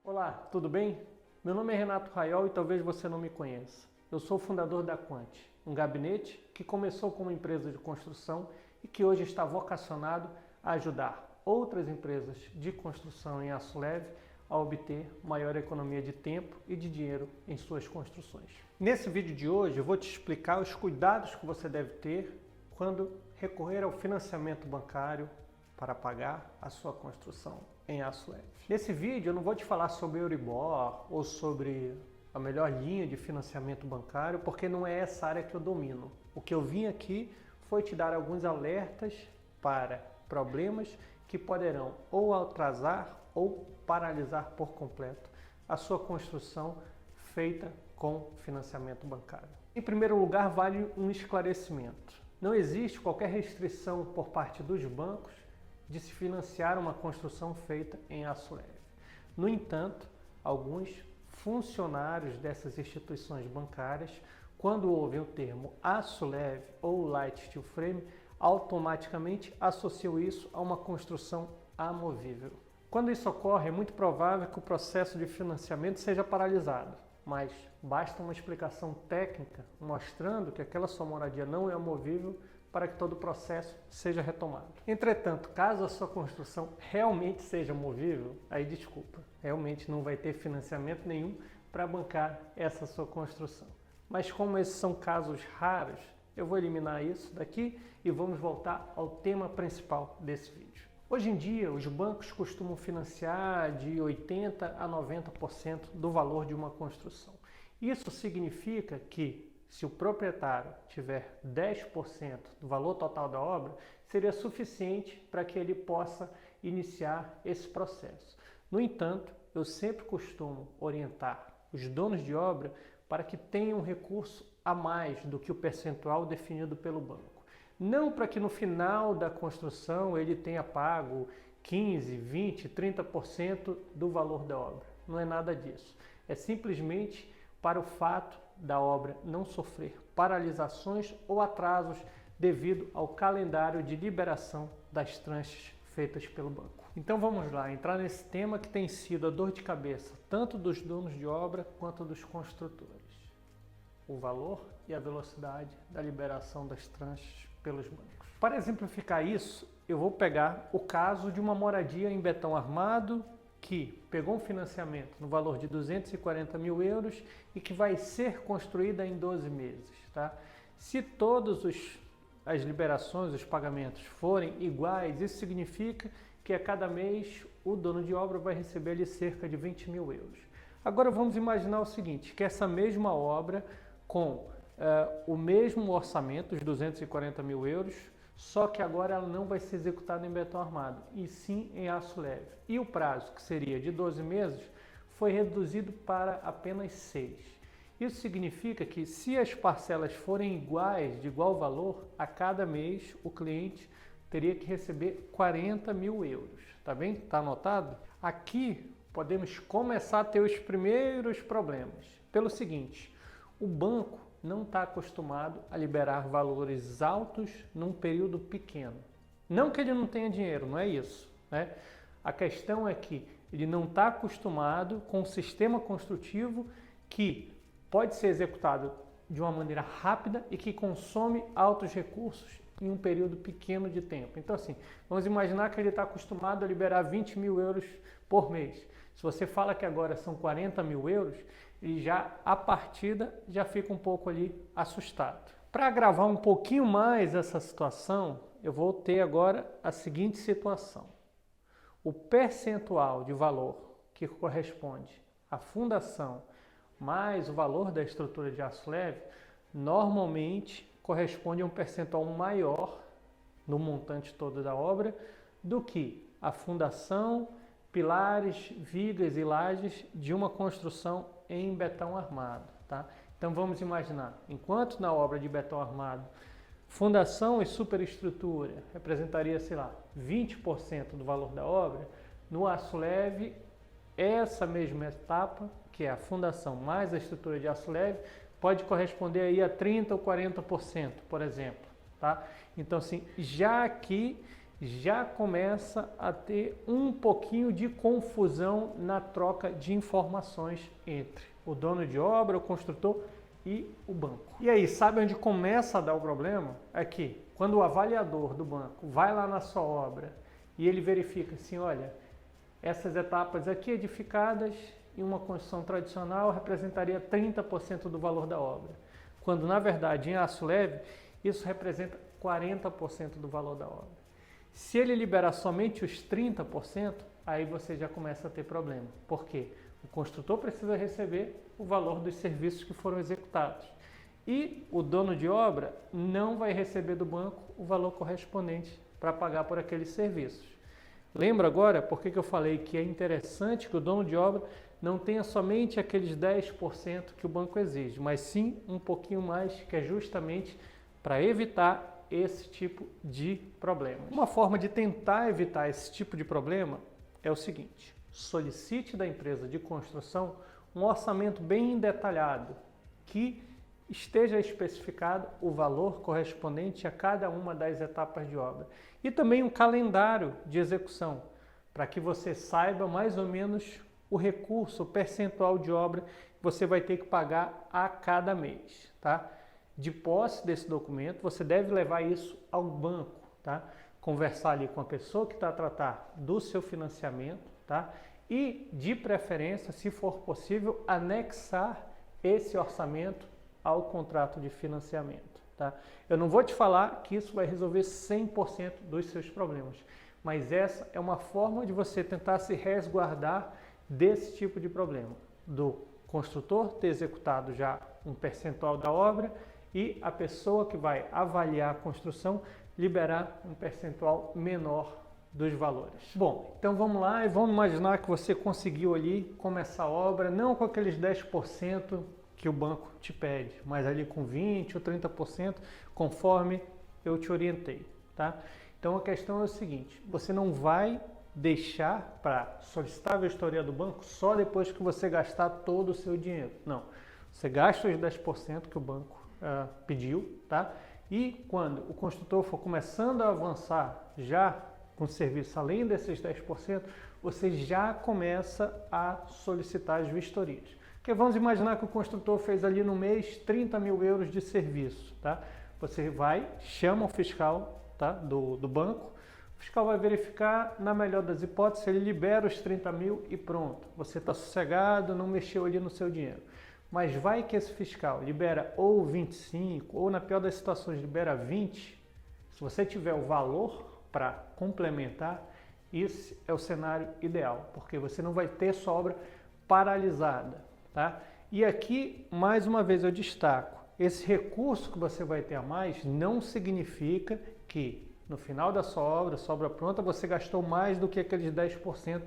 Olá, tudo bem? Meu nome é Renato Raiol e talvez você não me conheça. Eu sou o fundador da Quant, um gabinete que começou como empresa de construção e que hoje está vocacionado a ajudar outras empresas de construção em aço leve a obter maior economia de tempo e de dinheiro em suas construções. Nesse vídeo de hoje eu vou te explicar os cuidados que você deve ter quando recorrer ao financiamento bancário para pagar a sua construção em aço leve. Nesse vídeo eu não vou te falar sobre Euribor ou sobre a melhor linha de financiamento bancário, porque não é essa área que eu domino. O que eu vim aqui foi te dar alguns alertas para problemas que poderão ou atrasar ou paralisar por completo a sua construção feita com financiamento bancário. Em primeiro lugar, vale um esclarecimento. Não existe qualquer restrição por parte dos bancos de se financiar uma construção feita em aço leve. No entanto, alguns funcionários dessas instituições bancárias, quando ouvem o termo aço leve ou light steel frame, automaticamente associam isso a uma construção amovível. Quando isso ocorre, é muito provável que o processo de financiamento seja paralisado, mas basta uma explicação técnica mostrando que aquela sua moradia não é amovível para que todo o processo seja retomado. Entretanto, caso a sua construção realmente seja movível, aí desculpa, realmente não vai ter financiamento nenhum para bancar essa sua construção. Mas como esses são casos raros, eu vou eliminar isso daqui e vamos voltar ao tema principal desse vídeo. Hoje em dia, os bancos costumam financiar de 80% a 90% do valor de uma construção. Isso significa que, se o proprietário tiver 10% do valor total da obra, seria suficiente para que ele possa iniciar esse processo. No entanto, eu sempre costumo orientar os donos de obra para que tenham recurso a mais do que o percentual definido pelo banco. Não para que no final da construção ele tenha pago 15%, 20%, 30% do valor da obra. Não é nada disso. É simplesmente para o fato da obra não sofrer paralisações ou atrasos devido ao calendário de liberação das tranches feitas pelo banco. Então vamos lá, entrar nesse tema que tem sido a dor de cabeça tanto dos donos de obra quanto dos construtores. O valor e a velocidade da liberação das tranches pelos bancos. Para exemplificar isso, eu vou pegar o caso de uma moradia em betão armado que pegou um financiamento no valor de 240 mil euros e que vai ser construída em 12 meses. Tá? Se todas as liberações, os pagamentos forem iguais, isso significa que a cada mês o dono de obra vai receber ali cerca de 20 mil euros. Agora vamos imaginar o seguinte, que essa mesma obra com o mesmo orçamento, os 240 mil euros, só que agora ela não vai ser executada em betão armado, e sim em aço leve. E o prazo, que seria de 12 meses, foi reduzido para apenas 6. Isso significa que se as parcelas forem iguais, de igual valor, a cada mês o cliente teria que receber 40 mil euros. Tá bem? Tá anotado? Aqui podemos começar a ter os primeiros problemas. Pelo seguinte, o banco não está acostumado a liberar valores altos num período pequeno. Não que ele não tenha dinheiro, não é isso, né? A questão é que ele não está acostumado com um sistema construtivo que pode ser executado de uma maneira rápida e que consome altos recursos em um período pequeno de tempo. Então assim, vamos imaginar que ele está acostumado a liberar 20 mil euros por mês. Se você fala que agora são 40 mil euros, ele já, a partida, já fica um pouco ali assustado. Para agravar um pouquinho mais essa situação, eu vou ter agora a seguinte situação. O percentual de valor que corresponde à fundação mais o valor da estrutura de aço leve, normalmente corresponde a um percentual maior no montante todo da obra do que a fundação, pilares, vigas e lajes de uma construção em betão armado. Tá? Então vamos imaginar, enquanto na obra de betão armado, fundação e superestrutura representaria, sei lá, 20% do valor da obra, no aço leve, essa mesma etapa, que é a fundação mais a estrutura de aço leve, pode corresponder aí a 30% ou 40%, por exemplo. Tá? Então, assim, já aqui já começa a ter um pouquinho de confusão na troca de informações entre o dono de obra, o construtor e o banco. E aí, sabe onde começa a dar o problema? É que quando o avaliador do banco vai lá na sua obra e ele verifica assim, olha, essas etapas aqui edificadas em uma construção tradicional representaria 30% do valor da obra, quando na verdade em aço leve isso representa 40% do valor da obra. Se ele liberar somente os 30%, aí você já começa a ter problema. Por quê? O construtor precisa receber o valor dos serviços que foram executados. E o dono de obra não vai receber do banco o valor correspondente para pagar por aqueles serviços. Lembra agora por que eu falei que é interessante que o dono de obra não tenha somente aqueles 10% que o banco exige, mas sim um pouquinho mais, que é justamente para evitar esse tipo de problema. Uma forma de tentar evitar esse tipo de problema é o seguinte: solicite da empresa de construção um orçamento bem detalhado, que esteja especificado o valor correspondente a cada uma das etapas de obra e também um calendário de execução, para que você saiba mais ou menos o recurso, o percentual de obra que você vai ter que pagar a cada mês, tá? De posse desse documento, você deve levar isso ao banco, tá? Conversar ali com a pessoa que está a tratar do seu financiamento, tá? E, de preferência, se for possível, anexar esse orçamento ao contrato de financiamento, tá? Eu não vou te falar que isso vai resolver 100% dos seus problemas, mas essa é uma forma de você tentar se resguardar desse tipo de problema, do construtor ter executado já um percentual da obra e a pessoa que vai avaliar a construção liberar um percentual menor dos valores. Bom, então vamos lá e vamos imaginar que você conseguiu ali começar a obra, não com aqueles 10% que o banco te pede, mas ali com 20% ou 30%, conforme eu te orientei, tá? Então a questão é o seguinte: você não vai deixar para solicitar a vistoria do banco só depois que você gastar todo o seu dinheiro. Não, você gasta os 10% que o banco pediu, tá? E quando o construtor for começando a avançar já com serviço além desses 10%, você já começa a solicitar as vistorias. Porque vamos imaginar que o construtor fez ali no mês 30 mil euros de serviço, tá? Você vai, chama o fiscal, tá? do banco, o fiscal vai verificar, na melhor das hipóteses, ele libera os 30 mil e pronto. Você está sossegado, não mexeu ali no seu dinheiro. Mas vai que esse fiscal libera ou 25, ou na pior das situações libera 20, se você tiver o valor para complementar, esse é o cenário ideal, porque você não vai ter sua obra paralisada, tá? E aqui, mais uma vez eu destaco, esse recurso que você vai ter a mais não significa que no final da sua obra pronta, você gastou mais do que aqueles 10%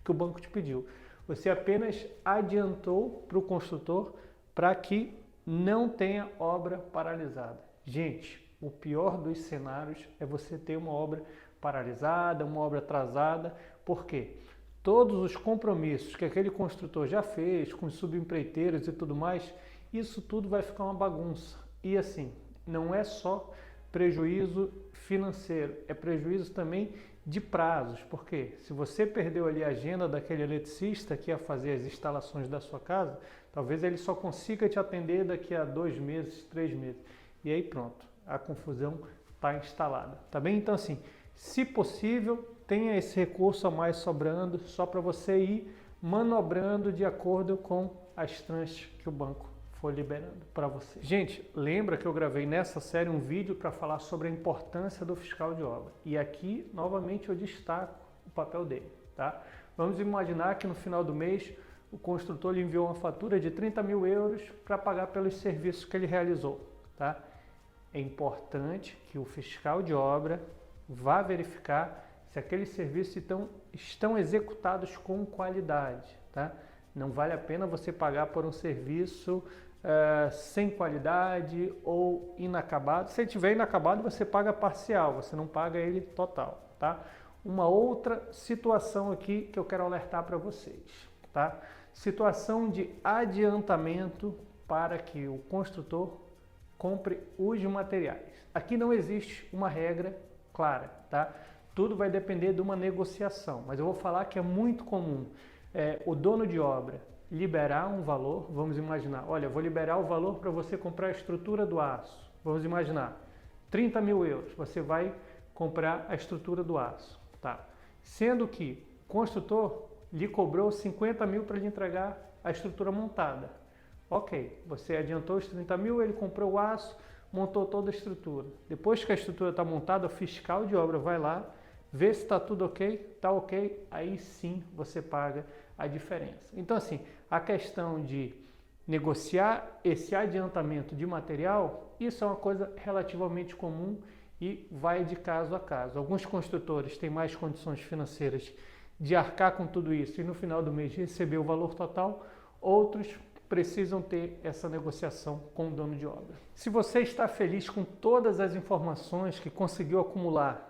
que o banco te pediu. Você apenas adiantou para o construtor para que não tenha obra paralisada. Gente, o pior dos cenários é você ter uma obra paralisada, uma obra atrasada. Por quê? Todos os compromissos que aquele construtor já fez com os subempreiteiros e tudo mais, isso tudo vai ficar uma bagunça. E assim, não é só prejuízo financeiro, é prejuízo também de prazos, porque se você perdeu ali a agenda daquele eletricista que ia fazer as instalações da sua casa, talvez ele só consiga te atender daqui a 2 meses, 3 meses. E aí pronto, a confusão está instalada, tá bem? Então assim, se possível, tenha esse recurso a mais sobrando, só para você ir manobrando de acordo com as tranches que o banco for liberando para você. Gente, lembra que eu gravei nessa série um vídeo para falar sobre a importância do fiscal de obra. E aqui, novamente, eu destaco o papel dele, tá? Vamos imaginar que no final do mês o construtor lhe enviou uma fatura de 30 mil euros para pagar pelos serviços que ele realizou, tá? É importante que o fiscal de obra vá verificar se aqueles serviços estão executados com qualidade, tá? Não vale a pena você pagar por um serviço sem qualidade ou inacabado. Se ele estiver inacabado, você paga parcial, você não paga ele total, tá? Uma outra situação aqui que eu quero alertar para vocês, tá? Situação de adiantamento para que o construtor compre os materiais. Aqui não existe uma regra clara, tá? Tudo vai depender de uma negociação, mas eu vou falar que é muito comum o dono de obra liberar um valor. Vamos imaginar, olha, eu vou liberar o valor para você comprar a estrutura do aço. Vamos imaginar, 30 mil euros, você vai comprar a estrutura do aço. Tá? Sendo que o construtor lhe cobrou 50 mil para lhe entregar a estrutura montada. Ok, você adiantou os 30 mil, ele comprou o aço, montou toda a estrutura. Depois que a estrutura está montada, o fiscal de obra vai lá, vê se está tudo ok, está ok, aí sim você paga a diferença. Então assim, a questão de negociar esse adiantamento de material, isso é uma coisa relativamente comum e vai de caso a caso. Alguns construtores têm mais condições financeiras de arcar com tudo isso e no final do mês receber o valor total, outros precisam ter essa negociação com o dono de obra. Se você está feliz com todas as informações que conseguiu acumular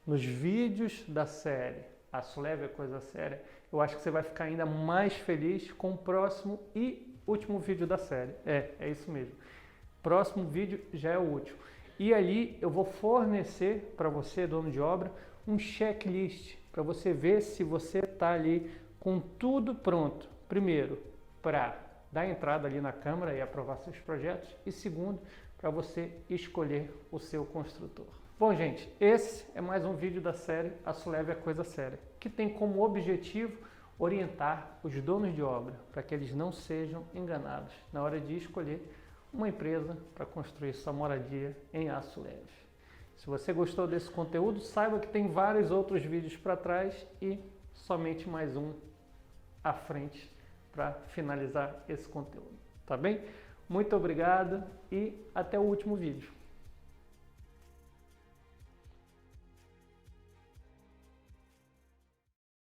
nos vídeos da série Aço Leve é Coisa Séria, eu acho que você vai ficar ainda mais feliz com o próximo e último vídeo da série. É isso mesmo. Próximo vídeo já é o último. E ali eu vou fornecer para você, dono de obra, um checklist para você ver se você está ali com tudo pronto. Primeiro, para dar entrada ali na Câmara e aprovar seus projetos. E segundo, para você escolher o seu construtor. Bom, gente, esse é mais um vídeo da série Aço Leve é Coisa Séria, que tem como objetivo orientar os donos de obra para que eles não sejam enganados na hora de escolher uma empresa para construir sua moradia em aço leve. Se você gostou desse conteúdo, saiba que tem vários outros vídeos para trás e somente mais um à frente para finalizar esse conteúdo, tá bem? Muito obrigado e até o último vídeo.